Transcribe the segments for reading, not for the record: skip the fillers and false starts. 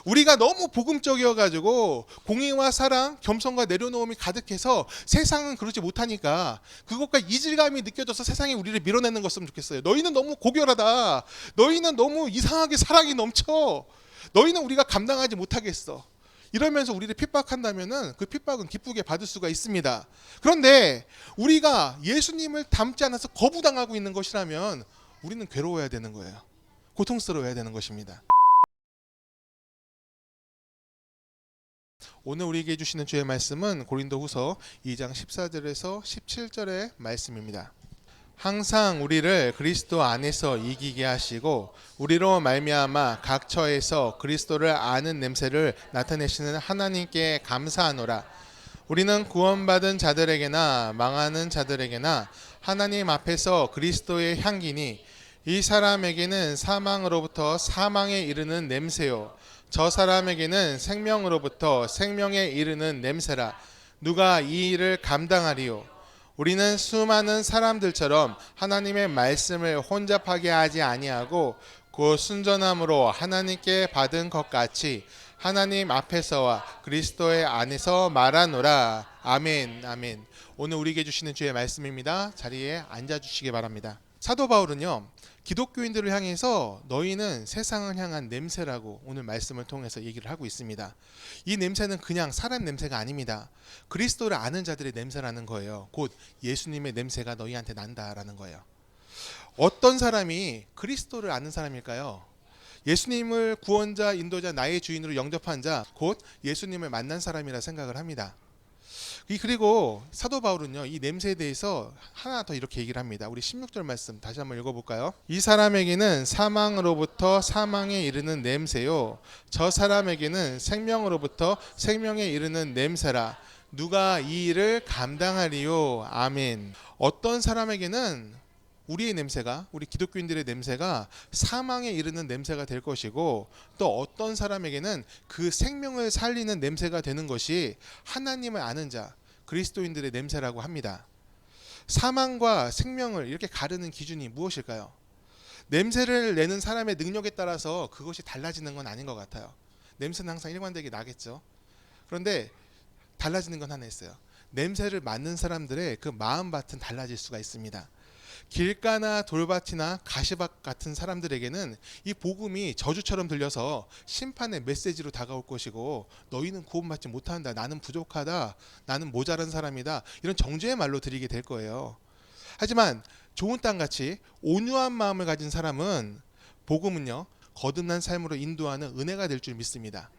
우리가 너무 복음적이어가지고 공의와 사랑, 겸손과 내려놓음이 가득해서 세상은 그러지 못하니까 그것과 이질감이 느껴져서 세상이 우리를 밀어내는 것으면 좋겠어요. 너희는 너무 고결하다. 너희는 너무 이상하게 사랑이 넘쳐. 너희는 우리가 감당하지 못하겠어. 이러면서 우리를 핍박한다면은 그 핍박은 기쁘게 받을 수가 있습니다. 그런데 우리가 예수님을 닮지 않아서 거부당하고 있는 것이라면 우리는 괴로워야 되는 거예요. 고통스러워야 되는 것입니다. 오늘 우리에게 주시는 주의 말씀은 고린도후서 2장 14절에서 17절의 말씀입니다. 항상 우리를 그리스도 안에서 이기게 하시고 우리로 말미암아 각 처에서 그리스도를 아는 냄새를 나타내시는 하나님께 감사하노라. 우리는 구원받은 자들에게나 망하는 자들에게나 하나님 앞에서 그리스도의 향기니 이 사람에게는 사망으로부터 사망에 이르는 냄새요 저 사람에게는 생명으로부터 생명에 이르는 냄새라. 누가 이 일을 감당하리요? 우리는 수많은 사람들처럼 하나님의 말씀을 혼잡하게 하지 아니하고 그 순전함으로 하나님께 받은 것 같이 하나님 앞에서와 그리스도의 안에서 말하노라. 아멘. 아멘. 오늘 우리에게 주시는 주의 말씀입니다. 자리에 앉아주시기 바랍니다. 사도 바울은요, 기독교인들을 향해서 너희는 세상을 향한 냄새라고 오늘 말씀을 통해서 얘기를 하고 있습니다. 이 냄새는 그냥 사람 냄새가 아닙니다. 그리스도를 아는 자들의 냄새라는 거예요. 곧 예수님의 냄새가 너희한테 난다라는 거예요. 어떤 사람이 그리스도를 아는 사람일까요? 예수님을 구원자, 인도자, 나의 주인으로 영접한 자, 곧 예수님을 만난 사람이라 생각을 합니다. 그리고 사도 바울은요, 이 냄새에 대해서 하나 더 이렇게 얘기를 합니다. 우리 16절 말씀 다시 한번 읽어볼까요? 이 사람에게는 사망으로부터 사망에 이르는 냄새요 저 사람에게는 생명으로부터 생명에 이르는 냄새라. 누가 이 일을 감당하리요? 아멘. 어떤 사람에게는 우리의 냄새가, 우리 기독교인들의 냄새가 사망에 이르는 냄새가 될 것이고, 또 어떤 사람에게는 그 생명을 살리는 냄새가 되는 것이 하나님을 아는 자, 그리스도인들의 냄새라고 합니다. 사망과 생명을 이렇게 가르는 기준이 무엇일까요? 냄새를 내는 사람의 능력에 따라서 그것이 달라지는 건 아닌 것 같아요. 냄새는 항상 일관되게 나겠죠. 그런데 달라지는 건 하나 있어요. 냄새를 맡는 사람들의 그 마음밭은 달라질 수가 있습니다. 길가나 돌밭이나 가시밭 같은 사람들에게는 이 복음이 저주처럼 들려서 심판의 메시지로 다가올 것이고, 너희는 구원받지 못한다, 나는 부족하다, 나는 모자란 사람이다, 이런 정죄의 말로 드리게 될 거예요. 하지만 좋은 땅같이 온유한 마음을 가진 사람은 복음은요, 거듭난 삶으로 인도하는 은혜가 될 줄 믿습니다.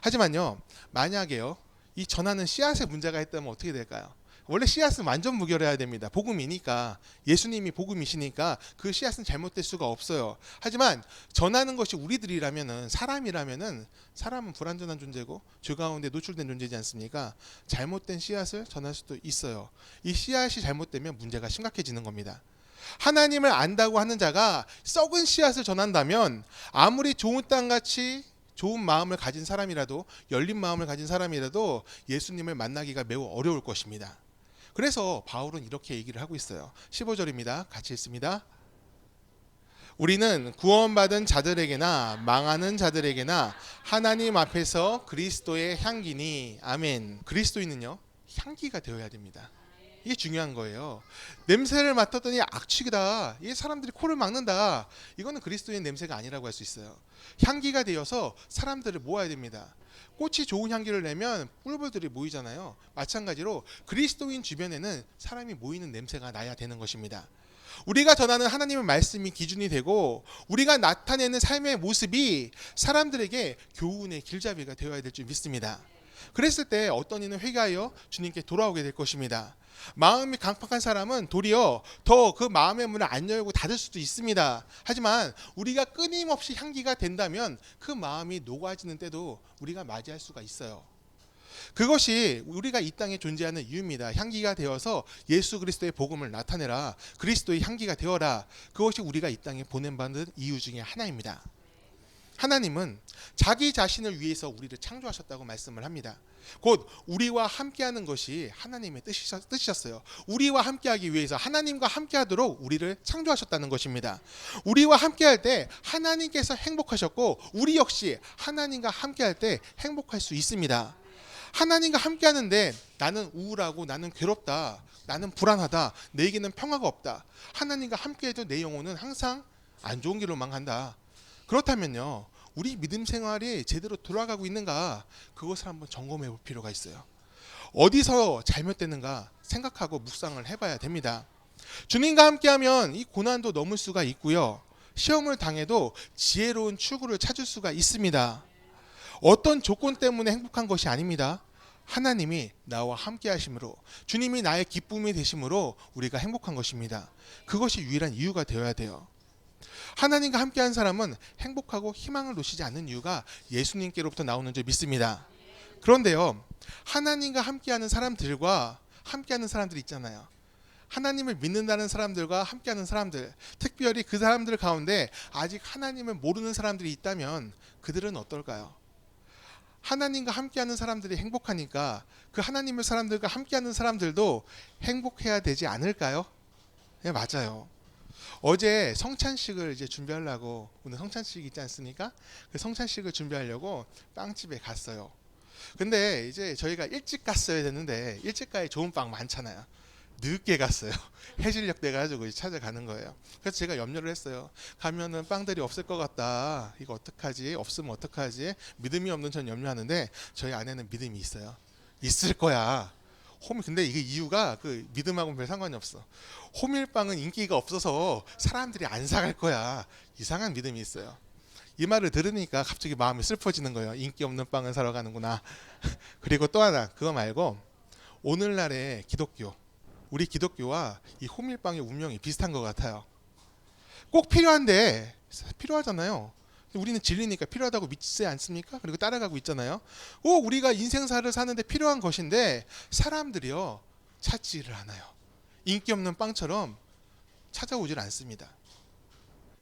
하지만요, 만약에요, 이 전하는 씨앗에 문제가 있다면 어떻게 될까요? 원래 씨앗은 완전 무결해야 됩니다. 복음이니까, 예수님이 복음이시니까 그 씨앗은 잘못될 수가 없어요. 하지만 전하는 것이 우리들이라면은, 사람은 불완전한 존재고 죄 가운데 노출된 존재지 않습니까? 잘못된 씨앗을 전할 수도 있어요. 이 씨앗이 잘못되면 문제가 심각해지는 겁니다. 하나님을 안다고 하는 자가 썩은 씨앗을 전한다면 아무리 좋은 땅같이 좋은 마음을 가진 사람이라도, 열린 마음을 가진 사람이라도 예수님을 만나기가 매우 어려울 것입니다. 그래서 바울은 이렇게 얘기를 하고 있어요. 15절입니다. 같이 읽습니다. 우리는 구원받은 자들에게나 망하는 자들에게나 하나님 앞에서 그리스도의 향기니. 아멘. 그리스도인은요, 향기가 되어야 됩니다. 이게 중요한 거예요. 냄새를 맡았더니 악취다, 이 사람들이 코를 막는다, 이거는 그리스도인 냄새가 아니라고 할 수 있어요. 향기가 되어서 사람들을 모아야 됩니다. 꽃이 좋은 향기를 내면 꿀벌들이 모이잖아요. 마찬가지로 그리스도인 주변에는 사람이 모이는 냄새가 나야 되는 것입니다. 우리가 전하는 하나님의 말씀이 기준이 되고, 우리가 나타내는 삶의 모습이 사람들에게 교훈의 길잡이가 되어야 될 줄 믿습니다. 그랬을 때 어떤 이는 회개하여 주님께 돌아오게 될 것입니다. 마음이 강팍한 사람은 도리어 더 그 마음의 문을 안 열고 닫을 수도 있습니다. 하지만 우리가 끊임없이 향기가 된다면 그 마음이 녹아지는 때도 우리가 맞이할 수가 있어요. 그것이 우리가 이 땅에 존재하는 이유입니다. 향기가 되어서 예수 그리스도의 복음을 나타내라, 그리스도의 향기가 되어라. 그것이 우리가 이 땅에 보냄받는 이유 중에 하나입니다. 하나님은 자기 자신을 위해서 우리를 창조하셨다고 말씀을 합니다. 곧 우리와 함께하는 것이 하나님의 뜻이셨어요. 우리와 함께하기 위해서 하나님과 함께하도록 우리를 창조하셨다는 것입니다. 우리와 함께할 때 하나님께서 행복하셨고 우리 역시 하나님과 함께할 때 행복할 수 있습니다. 하나님과 함께하는데 나는 우울하고 나는 괴롭다, 나는 불안하다, 내게는 평화가 없다, 하나님과 함께해도 내 영혼은 항상 안 좋은 길로만 간다. 그렇다면요, 우리 믿음 생활이 제대로 돌아가고 있는가, 그것을 한번 점검해 볼 필요가 있어요. 어디서 잘못됐는가 생각하고 묵상을 해봐야 됩니다. 주님과 함께하면 이 고난도 넘을 수가 있고요, 시험을 당해도 지혜로운 출구를 찾을 수가 있습니다. 어떤 조건 때문에 행복한 것이 아닙니다. 하나님이 나와 함께 하심으로, 주님이 나의 기쁨이 되심으로 우리가 행복한 것입니다. 그것이 유일한 이유가 되어야 돼요. 하나님과 함께한 사람은 행복하고 희망을 놓치지 않는 이유가 예수님께로부터 나오는 줄 믿습니다. 그런데요, 하나님과 함께하는 사람들과 함께하는 사람들이 있잖아요. 하나님을 믿는다는 사람들과 함께하는 사람들, 특별히 그 사람들 가운데 아직 하나님을 모르는 사람들이 있다면 그들은 어떨까요? 하나님과 함께하는 사람들이 행복하니까 그 하나님의 사람들과 함께하는 사람들도 행복해야 되지 않을까요? 네, 맞아요. 어제 성찬식을 이제 준비하려고, 오늘 성찬식 있지 않습니까? 그 성찬식을 준비하려고 빵집에 갔어요. 근데 이제 저희가 일찍 갔어야 되는데 일찍 가야 좋은 빵 많잖아요. 늦게 갔어요. 해질녘 돼가지고 찾아가는 거예요. 그래서 제가 염려를 했어요. 가면은 빵들이 없을 것 같다. 이거 어떡하지? 없으면 어떡하지? 믿음이 없는 전 염려하는데 저희 안에는 믿음이 있어요. 있을 거야. 근데 이게 이유가 그 믿음하고는 별 상관이 없어. 호밀빵은 인기가 없어서 사람들이 안 사갈 거야. 이상한 믿음이 있어요. 이 말을 들으니까 갑자기 마음이 슬퍼지는 거예요. 인기 없는 빵을 사러 가는구나. 그리고 또 하나, 그거 말고 오늘날의 기독교, 우리 기독교와 이 호밀빵의 운명이 비슷한 것 같아요. 꼭 필요한데, 필요하잖아요. 우리는 진리니까 필요하다고 믿지 않습니까? 그리고 따라가고 있잖아요. 우리가 인생사를 사는데 필요한 것인데 사람들이요, 찾지를 않아요. 인기 없는 빵처럼 찾아오질 않습니다.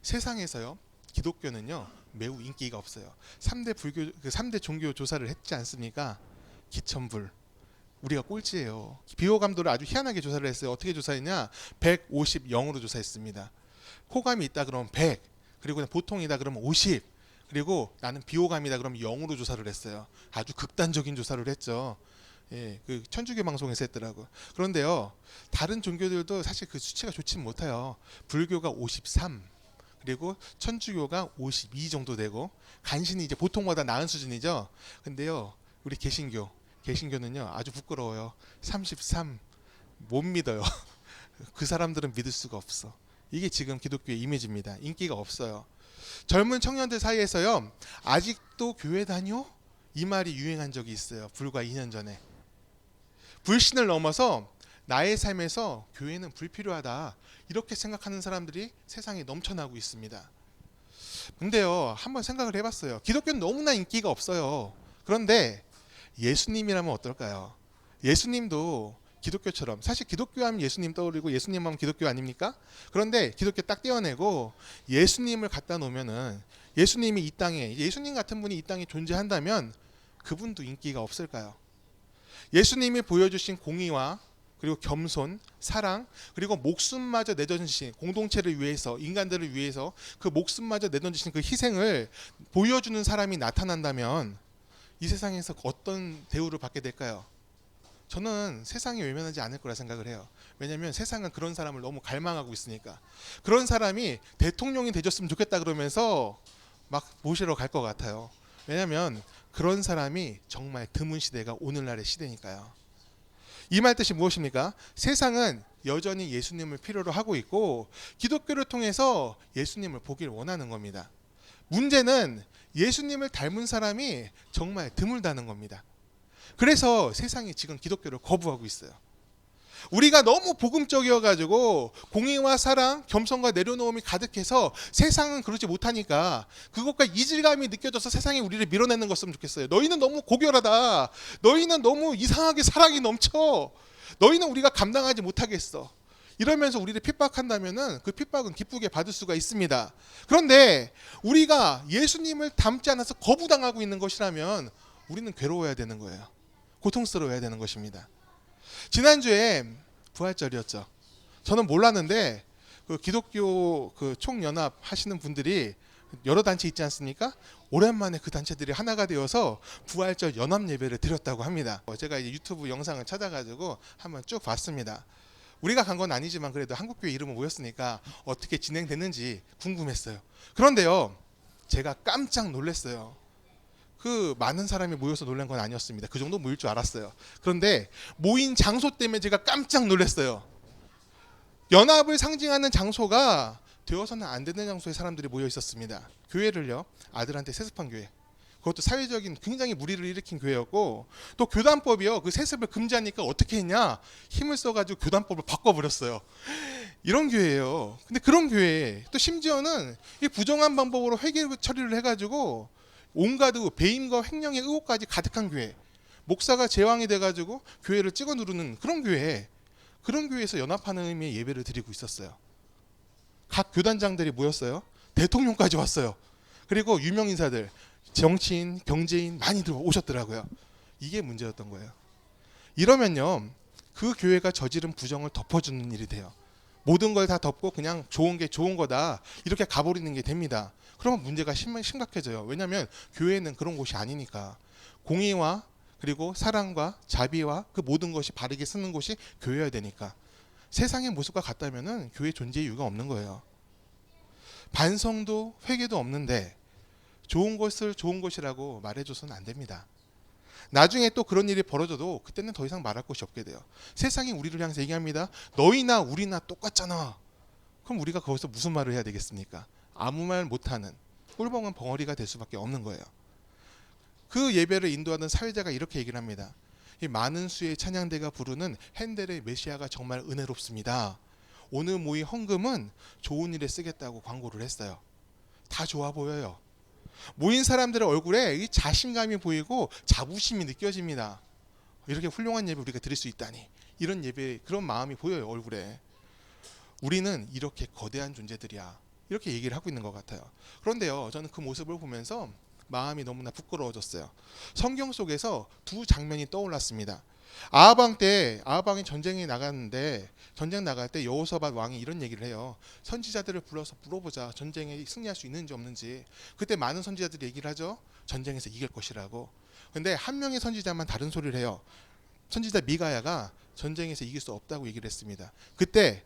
세상에서요, 기독교는요 매우 인기가 없어요. 3대 종교 조사를 했지 않습니까? 기천불, 우리가 꼴찌예요. 비호감도를 아주 희한하게 조사를 했어요. 어떻게 조사했냐? 150, 0으로 조사했습니다. 호감이 있다 그러면 100, 그리고 보통이다 그러면 50, 그리고 나는 비호감이다 그러면 0으로 조사를 했어요. 아주 극단적인 조사를 했죠. 예, 그 천주교 방송에서 했더라고. 그런데요, 다른 종교들도 사실 그 수치가 좋진 못해요. 불교가 53, 그리고 천주교가 52 정도 되고, 간신히 이제 보통보다 나은 수준이죠. 근데요, 우리 개신교는요 아주 부끄러워요. 33, 못 믿어요. 그 사람들은 믿을 수가 없어. 이게 지금 기독교의 이미지입니다. 인기가 없어요. 젊은 청년들 사이에서요, 아직도 교회 다녀? 이 말이 유행한 적이 있어요. 불과 2년 전에. 불신을 넘어서 나의 삶에서 교회는 불필요하다, 이렇게 생각하는 사람들이 세상에 넘쳐나고 있습니다. 근데요, 한번 생각을 해봤어요. 기독교는 너무나 인기가 없어요. 그런데 예수님이라면 어떨까요? 예수님도 기독교처럼, 사실 기독교 하면 예수님 떠오르고 예수님 하면 기독교 아닙니까? 그런데 기독교 딱 떼어내고 예수님을 갖다 놓으면은, 예수님이 이 땅에, 예수님 같은 분이 이 땅에 존재한다면 그분도 인기가 없을까요? 예수님이 보여주신 공의와 그리고 겸손, 사랑, 그리고 목숨마저 내던지신, 공동체를 위해서, 인간들을 위해서 그 목숨마저 내던지신 그 희생을 보여주는 사람이 나타난다면 이 세상에서 어떤 대우를 받게 될까요? 저는 세상이 외면하지 않을 거라 생각을 해요. 왜냐하면 세상은 그런 사람을 너무 갈망하고 있으니까. 그런 사람이 대통령이 되줬으면 좋겠다 그러면서 막 모시러 갈 것 같아요. 왜냐하면 그런 사람이 정말 드문 시대가 오늘날의 시대니까요. 이 말 뜻이 무엇입니까? 세상은 여전히 예수님을 필요로 하고 있고 기독교를 통해서 예수님을 보길 원하는 겁니다. 문제는 예수님을 닮은 사람이 정말 드물다는 겁니다. 그래서 세상이 지금 기독교를 거부하고 있어요. 우리가 너무 복음적이어가지고 공의와 사랑, 겸손과 내려놓음이 가득해서 세상은 그러지 못하니까 그것과 이질감이 느껴져서 세상이 우리를 밀어내는 것으면 좋겠어요. 너희는 너무 고결하다. 너희는 너무 이상하게 사랑이 넘쳐. 너희는 우리가 감당하지 못하겠어. 이러면서 우리를 핍박한다면은 그 핍박은 기쁘게 받을 수가 있습니다. 그런데 우리가 예수님을 닮지 않아서 거부당하고 있는 것이라면 우리는 괴로워야 되는 거예요. 고통스러워야 되는 것입니다. 지난주에 부활절이었죠. 저는 몰랐는데 그 기독교 그 총연합 하시는 분들이 여러 단체 있지 않습니까? 오랜만에 그 단체들이 하나가 되어서 부활절 연합 예배를 드렸다고 합니다. 제가 이제 유튜브 영상을 찾아가지고 한번 쭉 봤습니다. 우리가 간 건 아니지만 그래도 한국교회 이름을 모였으니까 어떻게 진행됐는지 궁금했어요. 그런데요, 제가 깜짝 놀랐어요. 그 많은 사람이 모여서 놀란 건 아니었습니다. 그 정도 모일 줄 알았어요. 그런데 모인 장소 때문에 제가 깜짝 놀랐어요. 연합을 상징하는 장소가 되어서는 안 되는 장소에 사람들이 모여 있었습니다. 교회를요, 아들한테 세습한 교회. 그것도 사회적인 굉장히 무리를 일으킨 교회였고, 또 교단법이요, 그 세습을 금지하니까 어떻게 했냐, 힘을 써가지고 교단법을 바꿔버렸어요. 이런 교회예요. 근데 그런 교회, 또 심지어는 이 부정한 방법으로 회계 처리를 해가지고 온갖 배임과 횡령의 의혹까지 가득한 교회, 목사가 제왕이 돼가지고 교회를 찍어 누르는 그런 교회, 그런 교회에서 연합하는 의미의 예배를 드리고 있었어요. 각 교단장들이 모였어요. 대통령까지 왔어요. 그리고 유명 인사들, 정치인, 경제인 많이들 오셨더라고요. 이게 문제였던 거예요. 이러면요, 그 교회가 저지른 부정을 덮어주는 일이 돼요. 모든 걸 다 덮고 그냥 좋은 게 좋은 거다, 이렇게 가버리는 게 됩니다. 그러면 문제가 심각해져요. 왜냐하면 교회는 그런 곳이 아니니까. 공의와 그리고 사랑과 자비와 그 모든 것이 바르게 쓰는 곳이 교회여야 되니까. 세상의 모습과 같다면은 교회 존재 이유가 없는 거예요. 반성도 회개도 없는데 좋은 것을 좋은 것이라고 말해줘서는 안 됩니다. 나중에 또 그런 일이 벌어져도 그때는 더 이상 말할 것이 없게 돼요. 세상이 우리를 향해서 얘기합니다. 너희나 우리나 똑같잖아. 그럼 우리가 거기서 무슨 말을 해야 되겠습니까? 아무 말 못하는 꿀벙은 벙어리가 될 수밖에 없는 거예요. 그 예배를 인도하던 사회자가 이렇게 얘기를 합니다. 이 많은 수의 찬양대가 부르는 핸델의 메시아가 정말 은혜롭습니다. 오늘 모인 헌금은 좋은 일에 쓰겠다고 광고를 했어요. 다 좋아 보여요. 모인 사람들의 얼굴에 이 자신감이 보이고 자부심이 느껴집니다. 이렇게 훌륭한 예배 우리가 드릴 수 있다니. 이런 예배, 그런 마음이 보여요, 얼굴에. 우리는 이렇게 거대한 존재들이야, 이렇게 얘기를 하고 있는 것 같아요. 그런데요, 저는 그 모습을 보면서 마음이 너무나 부끄러워졌어요. 성경 속에서 두 장면이 떠올랐습니다. 아하방이 전쟁에 나갔는데, 전쟁 나갈 때 여호사밧 왕이 이런 얘기를 해요. 선지자들을 불러서 물어보자, 전쟁에 승리할 수 있는지 없는지. 그때 많은 선지자들이 얘기를 하죠. 전쟁에서 이길 것이라고. 근데 한 명의 선지자만 다른 소리를 해요. 선지자 미가야가 전쟁에서 이길 수 없다고 얘기를 했습니다. 그때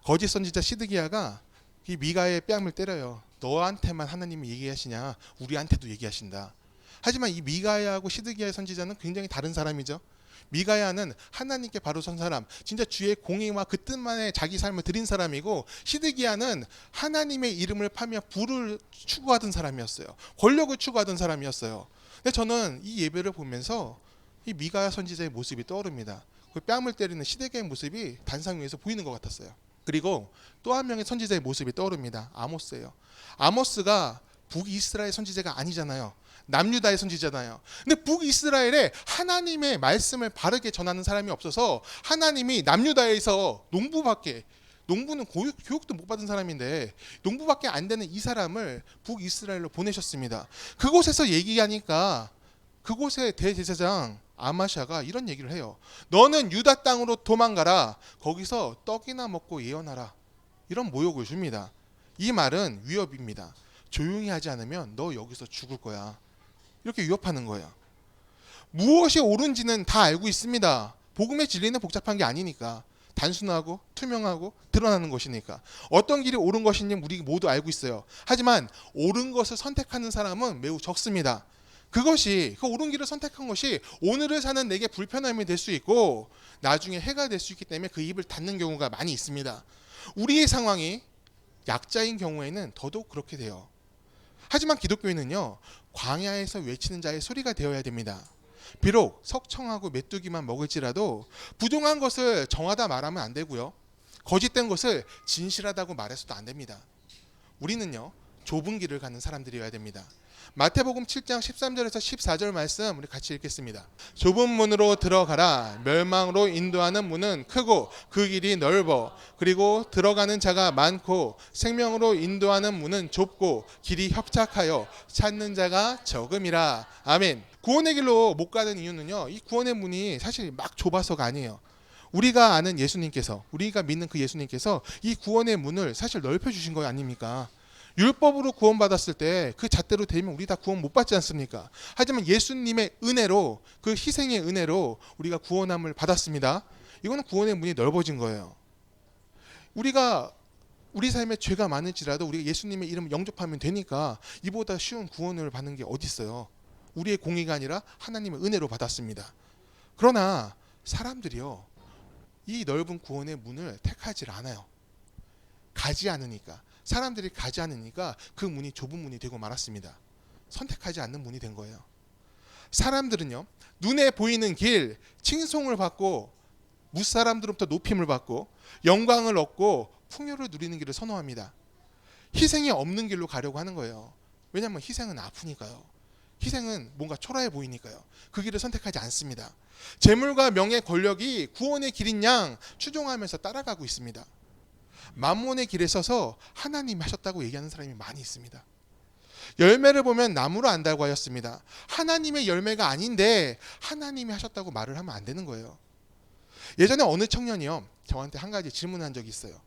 거짓 선지자 시드기야가 이 미가야의 뺨을 때려요. 너한테만 하나님이 얘기하시냐, 우리한테도 얘기하신다. 하지만 이 미가야하고 시드기야의 선지자는 굉장히 다른 사람이죠. 미가야는 하나님께 바로 선 사람, 진짜 주의 공의와 그 뜻만에 자기 삶을 드린 사람이고, 시드기야는 하나님의 이름을 파며 부를 추구하던 사람이었어요. 권력을 추구하던 사람이었어요. 근데 저는 이 예배를 보면서 이 미가야 선지자의 모습이 떠오릅니다. 그 뺨을 때리는 시드기야의 모습이 단상 위에서 보이는 것 같았어요. 그리고 또 한 명의 선지자의 모습이 떠오릅니다. 아모스예요. 아모스가 북이스라엘 선지자가 아니잖아요. 남유다의 선지자잖아요. 근데 북이스라엘에 하나님의 말씀을 바르게 전하는 사람이 없어서 하나님이 남유다에서 농부는 교육도 못 받은 사람인데 농부밖에 안 되는 이 사람을 북이스라엘로 보내셨습니다. 그곳에서 얘기하니까 그곳의 대제사장 아마샤가 이런 얘기를 해요. 너는 유다 땅으로 도망가라. 거기서 떡이나 먹고 예언하라. 이런 모욕을 줍니다. 이 말은 위협입니다. 조용히 하지 않으면 너 여기서 죽을 거야. 이렇게 위협하는 거예요. 무엇이 옳은지는 다 알고 있습니다. 복음의 진리는 복잡한 게 아니니까. 단순하고 투명하고 드러나는 것이니까. 어떤 길이 옳은 것인지 우리 모두 알고 있어요. 하지만 옳은 것을 선택하는 사람은 매우 적습니다. 그것이, 그 옳은 길을 선택한 것이 오늘을 사는 내게 불편함이 될 수 있고 나중에 해가 될 수 있기 때문에 그 입을 닫는 경우가 많이 있습니다. 우리의 상황이 약자인 경우에는 더더욱 그렇게 돼요. 하지만 기독교인은요, 광야에서 외치는 자의 소리가 되어야 됩니다. 비록 석청하고 메뚜기만 먹을지라도 부정한 것을 정하다 말하면 안 되고요, 거짓된 것을 진실하다고 말해서도 안 됩니다. 우리는요, 좁은 길을 가는 사람들이어야 됩니다. 마태복음 7장 13절에서 14절 말씀 우리 같이 읽겠습니다. 좁은 문으로 들어가라. 멸망으로 인도하는 문은 크고 그 길이 넓어. 그리고 들어가는 자가 많고 생명으로 인도하는 문은 좁고 길이 협착하여 찾는 자가 적음이라. 아멘. 구원의 길로 못 가는 이유는요, 이 구원의 문이 사실 막 좁아서가 아니에요. 우리가 아는 예수님께서, 우리가 믿는 그 예수님께서 이 구원의 문을 사실 넓혀주신 거 아닙니까? 율법으로 구원받았을 때 그 잣대로 되면 우리 다 구원 못 받지 않습니까? 하지만 예수님의 은혜로, 그 희생의 은혜로 우리가 구원함을 받았습니다. 이거는 구원의 문이 넓어진 거예요. 우리가 우리 삶에 죄가 많을지라도 우리가 예수님의 이름을 영접하면 되니까 이보다 쉬운 구원을 받는 게 어디 있어요? 우리의 공의가 아니라 하나님의 은혜로 받았습니다. 그러나 사람들이요, 이 넓은 구원의 문을 택하지 않아요. 가지 않으니까. 사람들이 가지 않으니까 그 문이 좁은 문이 되고 말았습니다. 선택하지 않는 문이 된 거예요. 사람들은요, 눈에 보이는 길, 칭송을 받고 무사람들로부터 높임을 받고 영광을 얻고 풍요를 누리는 길을 선호합니다. 희생이 없는 길로 가려고 하는 거예요. 왜냐하면 희생은 아프니까요. 희생은 뭔가 초라해 보이니까요. 그 길을 선택하지 않습니다. 재물과 명예, 권력이 구원의 길인 양 추종하면서 따라가고 있습니다. 만몬의 길에 서서 하나님이 하셨다고 얘기하는 사람이 많이 있습니다. 열매를 보면 나무로 안다고 하였습니다. 하나님의 열매가 아닌데 하나님이 하셨다고 말을 하면 안 되는 거예요. 예전에 어느 청년이요, 저한테 한 가지 질문한 적이 있어요.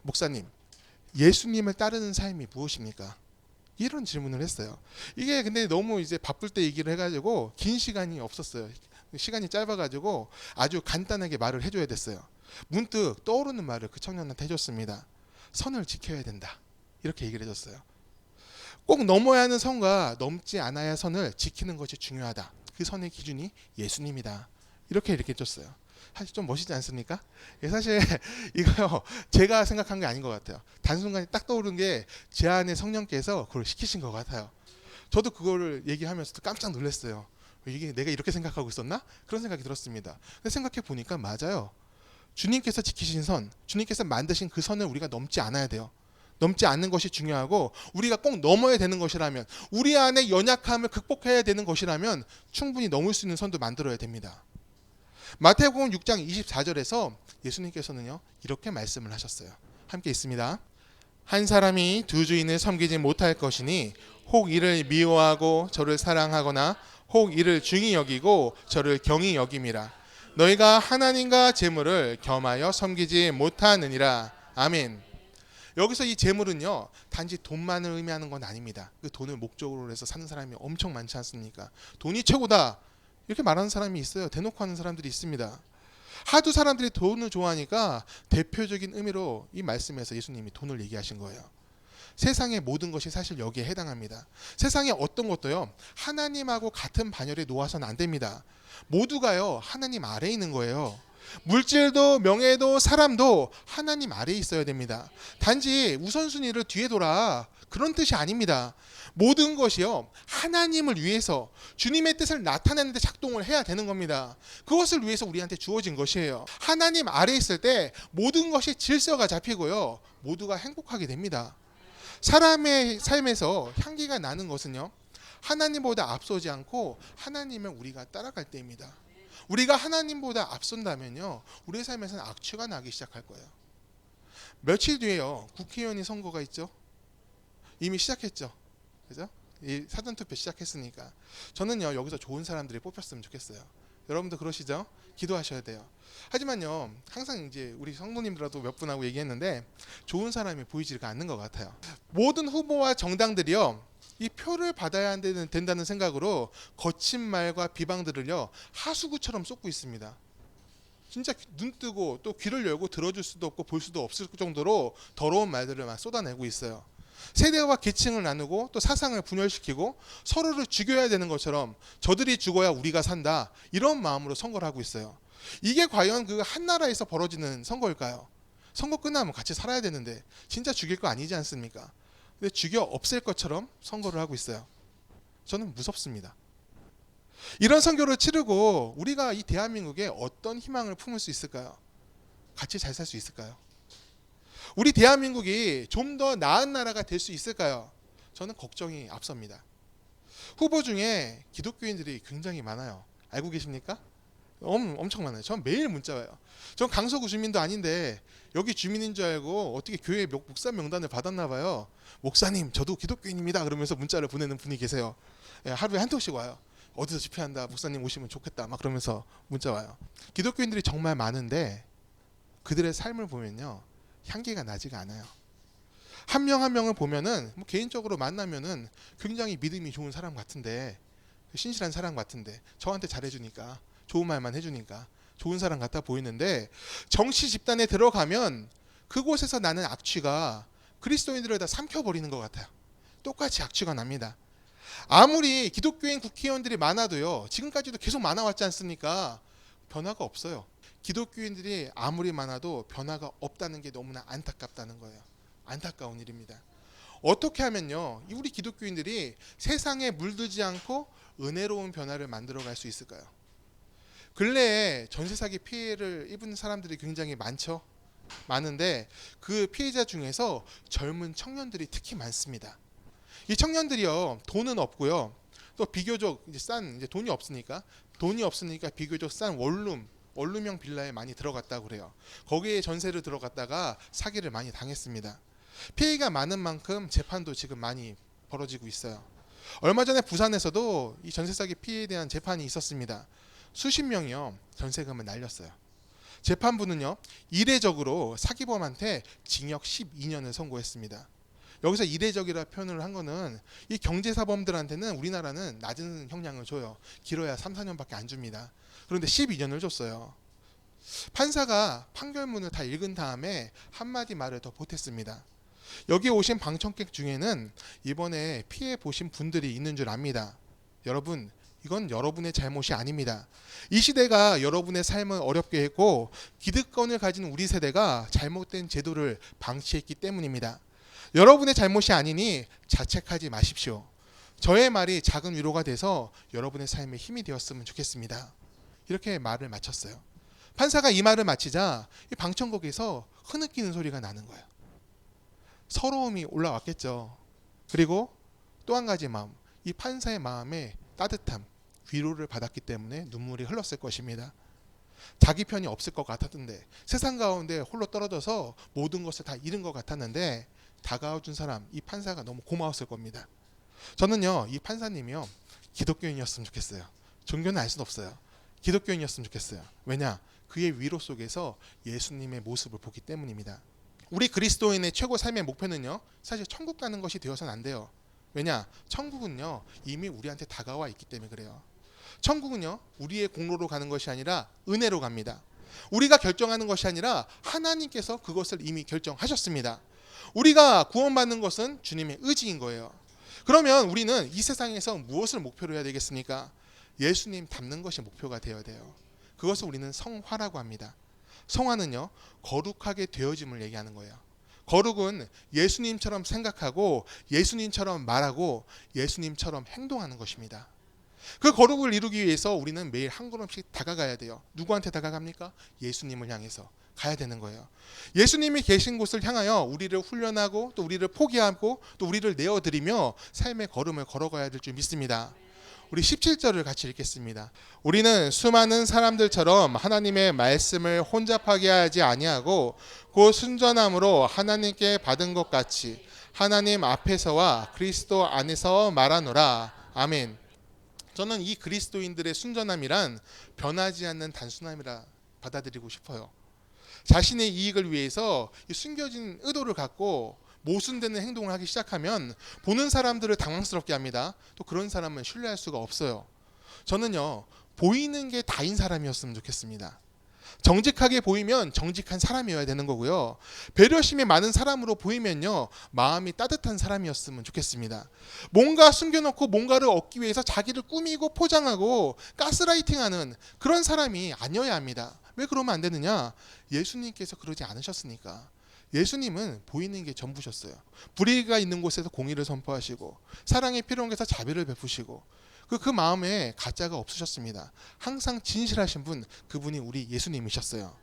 목사님, 예수님을 따르는 삶이 무엇입니까? 이런 질문을 했어요. 이게 근데 너무 이제 바쁠 때 얘기를 해가지고 긴 시간이 없었어요. 시간이 짧아가지고 아주 간단하게 말을 해줘야 됐어요. 문득 떠오르는 말을 그 청년한테 해줬습니다. 선을 지켜야 된다. 이렇게 얘기를 해줬어요. 꼭 넘어야 하는 선과 넘지 않아야 선을 지키는 것이 중요하다. 그 선의 기준이 예수님이다. 이렇게 해줬어요. 사실 좀 멋있지 않습니까? 사실 이거요, 제가 생각한 게 아닌 것 같아요. 단순간에 딱 떠오른 게 제 안에 성령께서 그걸 시키신 것 같아요. 저도 그거를 얘기하면서도 깜짝 놀랐어요. 이게 내가 이렇게 생각하고 있었나? 그런 생각이 들었습니다. 근데 생각해 보니까 맞아요. 주님께서 지키신 선, 주님께서 만드신 그 선을 우리가 넘지 않아야 돼요. 넘지 않는 것이 중요하고, 우리가 꼭 넘어야 되는 것이라면, 우리 안에 연약함을 극복해야 되는 것이라면 충분히 넘을 수 있는 선도 만들어야 됩니다. 마태복음 6장 24절에서 예수님께서는요, 이렇게 말씀을 하셨어요. 함께 있습니다. 한 사람이 두 주인을 섬기지 못할 것이니 혹 이를 미워하고 저를 사랑하거나 혹 이를 중히 여기고 저를 경히 여김이라. 너희가 하나님과 재물을 겸하여 섬기지 못하느니라. 아멘. 여기서 이 재물은요, 단지 돈만을 의미하는 건 아닙니다. 그 돈을 목적으로 해서 사는 사람이 엄청 많지 않습니까? 돈이 최고다, 이렇게 말하는 사람이 있어요. 대놓고 하는 사람들이 있습니다. 하도 사람들이 돈을 좋아하니까 대표적인 의미로 이 말씀에서 예수님이 돈을 얘기하신 거예요. 세상의 모든 것이 사실 여기에 해당합니다. 세상의 어떤 것도요, 하나님하고 같은 반열에 놓아서는 안 됩니다. 모두가요, 하나님 아래에 있는 거예요. 물질도 명예도 사람도 하나님 아래에 있어야 됩니다. 단지 우선순위를 뒤에 둬라, 그런 뜻이 아닙니다. 모든 것이요, 하나님을 위해서 주님의 뜻을 나타내는 데 작동을 해야 되는 겁니다. 그것을 위해서 우리한테 주어진 것이에요. 하나님 아래에 있을 때 모든 것이 질서가 잡히고요, 모두가 행복하게 됩니다. 사람의 삶에서 향기가 나는 것은요, 하나님보다 앞서지 않고 하나님을 우리가 따라갈 때입니다. 우리가 하나님보다 앞선다면요, 우리의 삶에서는 악취가 나기 시작할 거예요. 며칠 뒤에요, 국회의원이 선거가 있죠. 이미 시작했죠. 그죠? 이 사전투표 시작했으니까 저는요, 여기서 좋은 사람들이 뽑혔으면 좋겠어요. 여러분도 그러시죠? 기도하셔야 돼요. 하지만요, 항상 이제 우리 성도님들하고 몇 분하고 얘기했는데 좋은 사람이 보이지가 않는 것 같아요. 모든 후보와 정당들이요, 이 표를 받아야 된다는 생각으로 거친 말과 비방들을요, 하수구처럼 쏟고 있습니다. 진짜 눈 뜨고 또 귀를 열고 들어줄 수도 없고 볼 수도 없을 정도로 더러운 말들을 막 쏟아내고 있어요. 세대와 계층을 나누고 또 사상을 분열시키고 서로를 죽여야 되는 것처럼 저들이 죽어야 우리가 산다, 이런 마음으로 선거를 하고 있어요. 이게 과연 그 한 나라에서 벌어지는 선거일까요? 선거 끝나면 같이 살아야 되는데 진짜 죽일 거 아니지 않습니까? 근데 죽여 없앨 것처럼 선거를 하고 있어요. 저는 무섭습니다. 이런 선거를 치르고 우리가 이 대한민국에 어떤 희망을 품을 수 있을까요? 같이 잘 살 수 있을까요? 우리 대한민국이 좀 더 나은 나라가 될 수 있을까요? 저는 걱정이 앞섭니다. 후보 중에 기독교인들이 굉장히 많아요. 알고 계십니까? 엄청 많아요. 전 매일 문자 와요. 전 강서구 주민도 아닌데 여기 주민인 줄 알고 어떻게 교회 목사 명단을 받았나 봐요. 목사님, 저도 기독교인입니다. 그러면서 문자를 보내는 분이 계세요. 예, 하루에 한 통씩 와요. 어디서 집회한다. 목사님 오시면 좋겠다. 막 그러면서 문자 와요. 기독교인들이 정말 많은데 그들의 삶을 보면요, 향기가 나지가 않아요. 한 명 한 명을 보면은 뭐 개인적으로 만나면은 굉장히 믿음이 좋은 사람 같은데, 신실한 사람 같은데, 저한테 잘해주니까, 좋은 말만 해주니까 좋은 사람 같아 보이는데, 정치 집단에 들어가면 그곳에서 나는 악취가 그리스도인들을 다 삼켜버리는 것 같아요. 똑같이 악취가 납니다. 아무리 기독교인 국회의원들이 많아도요, 지금까지도 계속 많아왔지 않습니까? 변화가 없어요. 기독교인들이 아무리 많아도 변화가 없다는 게 너무나 안타깝다는 거예요. 안타까운 일입니다. 어떻게 하면요, 우리 기독교인들이 세상에 물들지 않고 은혜로운 변화를 만들어갈 수 있을까요? 근래에 전세 사기 피해를 입은 사람들이 굉장히 많은데 그 피해자 중에서 젊은 청년들이 특히 많습니다. 이 청년들이요, 돈은 없고요, 또 비교적 돈이 없으니까 비교적 싼 원룸형 빌라에 많이 들어갔다고 그래요. 거기에 전세를 들어갔다가 사기를 많이 당했습니다. 피해가 많은 만큼 재판도 지금 많이 벌어지고 있어요. 얼마 전에 부산에서도 이 전세 사기 피해에 대한 재판이 있었습니다. 수십 명이요, 전세금을 날렸어요. 재판부는요, 이례적으로 사기범한테 징역 12년을 선고했습니다. 여기서 이례적이라 표현을 한 거는 이 경제사범들한테는 우리나라는 낮은 형량을 줘요. 길어야 3, 4년밖에 안 줍니다. 그런데 12년을 줬어요. 판사가 판결문을 다 읽은 다음에 한마디 말을 더 보탰습니다. 여기 오신 방청객 중에는 이번에 피해 보신 분들이 있는 줄 압니다. 여러분, 이건 여러분의 잘못이 아닙니다. 이 시대가 여러분의 삶을 어렵게 했고 기득권을 가진 우리 세대가 잘못된 제도를 방치했기 때문입니다. 여러분의 잘못이 아니니 자책하지 마십시오. 저의 말이 작은 위로가 돼서 여러분의 삶에 힘이 되었으면 좋겠습니다. 이렇게 말을 마쳤어요. 판사가 이 말을 마치자 이 방청객에서 흐느끼는 소리가 나는 거예요. 서러움이 올라왔겠죠. 그리고 또 한 가지 마음, 이 판사의 마음에 따뜻함, 위로를 받았기 때문에 눈물이 흘렀을 것입니다. 자기 편이 없을 것 같았는데, 세상 가운데 홀로 떨어져서 모든 것을 다 잃은 것 같았는데 다가와준 사람, 이 판사가 너무 고마웠을 겁니다. 저는요, 이 판사님이요, 기독교인이었으면 좋겠어요. 종교는 알 수는 없어요. 기독교인이었으면 좋겠어요. 왜냐? 그의 위로 속에서 예수님의 모습을 보기 때문입니다. 우리 그리스도인의 최고 삶의 목표는요, 사실 천국 가는 것이 되어서는 안 돼요. 왜냐? 천국은요, 이미 우리한테 다가와 있기 때문에 그래요. 천국은요, 우리의 공로로 가는 것이 아니라 은혜로 갑니다. 우리가 결정하는 것이 아니라 하나님께서 그것을 이미 결정하셨습니다. 우리가 구원받는 것은 주님의 의지인 거예요. 그러면 우리는 이 세상에서 무엇을 목표로 해야 되겠습니까? 예수님 닮는 것이 목표가 되어야 돼요. 그것을 우리는 성화라고 합니다. 성화는요, 거룩하게 되어짐을 얘기하는 거예요. 거룩은 예수님처럼 생각하고 예수님처럼 말하고 예수님처럼 행동하는 것입니다. 그 거룩을 이루기 위해서 우리는 매일 한 걸음씩 다가가야 돼요. 누구한테 다가갑니까? 예수님을 향해서 가야 되는 거예요. 예수님이 계신 곳을 향하여 우리를 훈련하고 또 우리를 포기하고 또 우리를 내어드리며 삶의 걸음을 걸어가야 될 줄 믿습니다. 우리 17절을 같이 읽겠습니다. 우리는 수많은 사람들처럼 하나님의 말씀을 혼잡하게 하지 아니하고 곧 순전함으로 하나님께 받은 것 같이 하나님 앞에서와 그리스도 안에서 말하노라. 아멘. 저는 이 그리스도인들의 순전함이란 변하지 않는 단순함이라 받아들이고 싶어요. 자신의 이익을 위해서 숨겨진 의도를 갖고 모순되는 행동을 하기 시작하면 보는 사람들을 당황스럽게 합니다. 또 그런 사람은 신뢰할 수가 없어요. 저는요, 보이는 게 다인 사람이었으면 좋겠습니다. 정직하게 보이면 정직한 사람이어야 되는 거고요. 배려심이 많은 사람으로 보이면요, 마음이 따뜻한 사람이었으면 좋겠습니다. 뭔가 숨겨놓고 뭔가를 얻기 위해서 자기를 꾸미고 포장하고 가스라이팅하는 그런 사람이 아니어야 합니다. 왜 그러면 안 되느냐? 예수님께서 그러지 않으셨으니까. 예수님은 보이는 게 전부셨어요. 불의가 있는 곳에서 공의를 선포하시고 사랑이 필요한 곳에서 자비를 베푸시고 그 마음에 가짜가 없으셨습니다. 항상 진실하신 분, 그분이 우리 예수님이셨어요.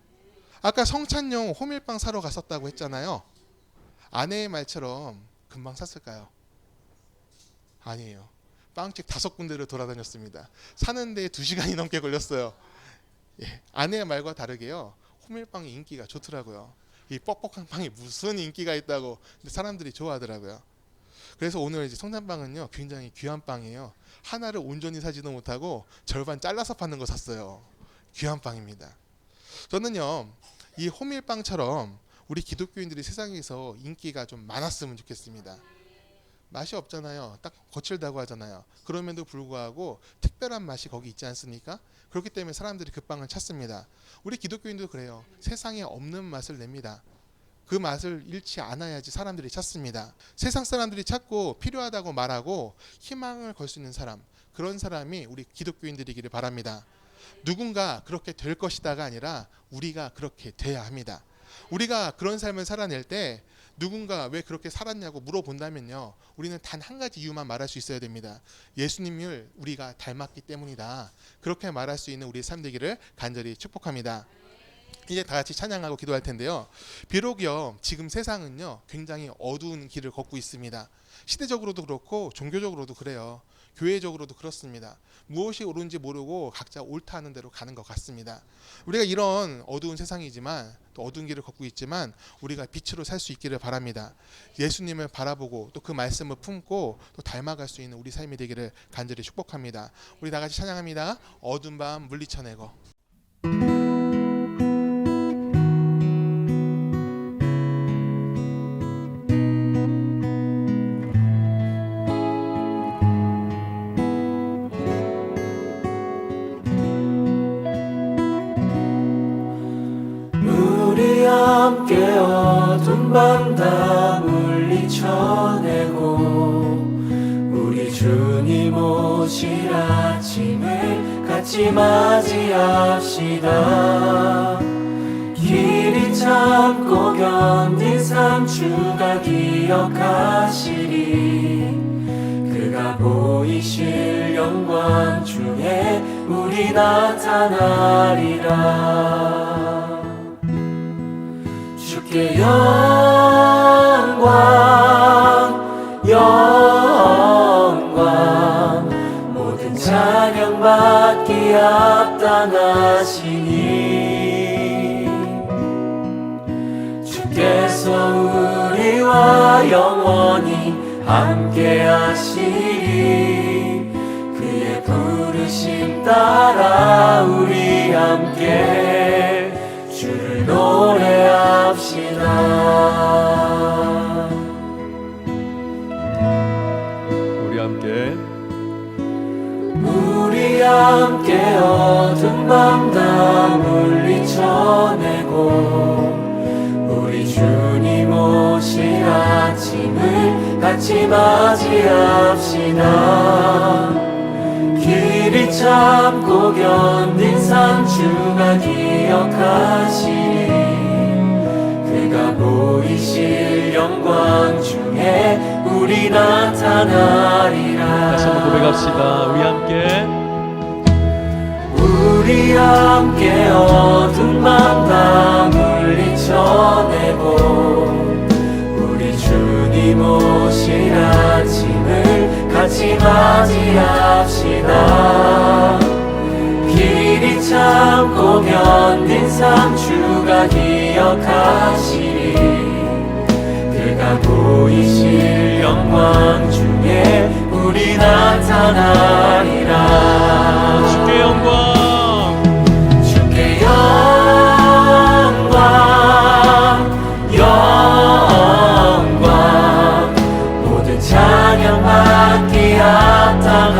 아까 성찬용 호밀빵 사러 갔었다고 했잖아요. 아내의 말처럼 금방 샀을까요? 아니에요. 빵집 5군데를 돌아다녔습니다. 사는데 2시간이 넘게 걸렸어요. 예, 아내의 말과 다르게요. 호밀빵이 인기가 좋더라고요. 이 뻑뻑한 빵이 무슨 인기가 있다고. 근데 사람들이 좋아하더라고요. 그래서 오늘 이제 성탄빵은요, 굉장히 귀한 빵이에요. 하나를 온전히 사지도 못하고 절반 잘라서 파는 거 샀어요. 귀한 빵입니다. 저는요, 이 호밀빵처럼 우리 기독교인들이 세상에서 인기가 좀 많았으면 좋겠습니다. 맛이 없잖아요. 딱 거칠다고 하잖아요. 그럼에도 불구하고 특별한 맛이 거기 있지 않습니까? 그렇기 때문에 사람들이 그 빵을 찾습니다. 우리 기독교인도 그래요. 세상에 없는 맛을 냅니다. 그 맛을 잃지 않아야지 사람들이 찾습니다. 세상 사람들이 찾고 필요하다고 말하고 희망을 걸 수 있는 사람, 그런 사람이 우리 기독교인들이기를 바랍니다. 누군가 그렇게 될 것이다가 아니라 우리가 그렇게 돼야 합니다. 우리가 그런 삶을 살아낼 때 누군가 왜 그렇게 살았냐고 물어본다면요, 우리는 단 한 가지 이유만 말할 수 있어야 됩니다. 예수님을 우리가 닮았기 때문이다. 그렇게 말할 수 있는 우리의 삶 되기를 간절히 축복합니다. 이제 다 같이 찬양하고 기도할 텐데요. 비록요, 지금 세상은요, 굉장히 어두운 길을 걷고 있습니다. 시대적으로도 그렇고 종교적으로도 그래요. 교회적으로도 그렇습니다. 무엇이 옳은지 모르고 각자 옳다 하는 대로 가는 것 같습니다. 우리가 이런 어두운 세상이지만, 또 어두운 길을 걷고 있지만 우리가 빛으로 살 수 있기를 바랍니다. 예수님을 바라보고 또 그 말씀을 품고 또 닮아갈 수 있는 우리 삶이 되기를 간절히 축복합니다. 우리 다 같이 찬양합니다. 어두운 밤 물리쳐내고. 함께 어두운 밤 다 물리쳐내고 우리 주님 오실 아침을 같이 맞이합시다. 길이 참고 견딘 삶 주가 기억하시리. 그가 보이실 영광 중에 우리 나타나리라. 주께 영광 영광 모든 찬양 받기 합당하시니 주께서 우리와 영원히 함께 하시리. 그의 부르심 따라 우리 함께 주를 노래합시다. 우리 함께 어두운 밤 다 물리쳐내고 우리 주님 오실 아침을 같이 맞이합시다. 길이 참고 견딘 삶 주가 기억하시니 그가 보이실 영광 중에 우리 나타나리라. 다시 한번 고백합시다. 우리 함께 어두운 밤 다 물리쳐내고 우리 주님 오실 아침을 같이 맞이합시다. 길이 참고 견딘 삶 주가 기억하시니 그가 보이실 영광 중에 우리 나타나리라. 주께 영광 주께 영광 영광 모든 찬양 받기 합당하시니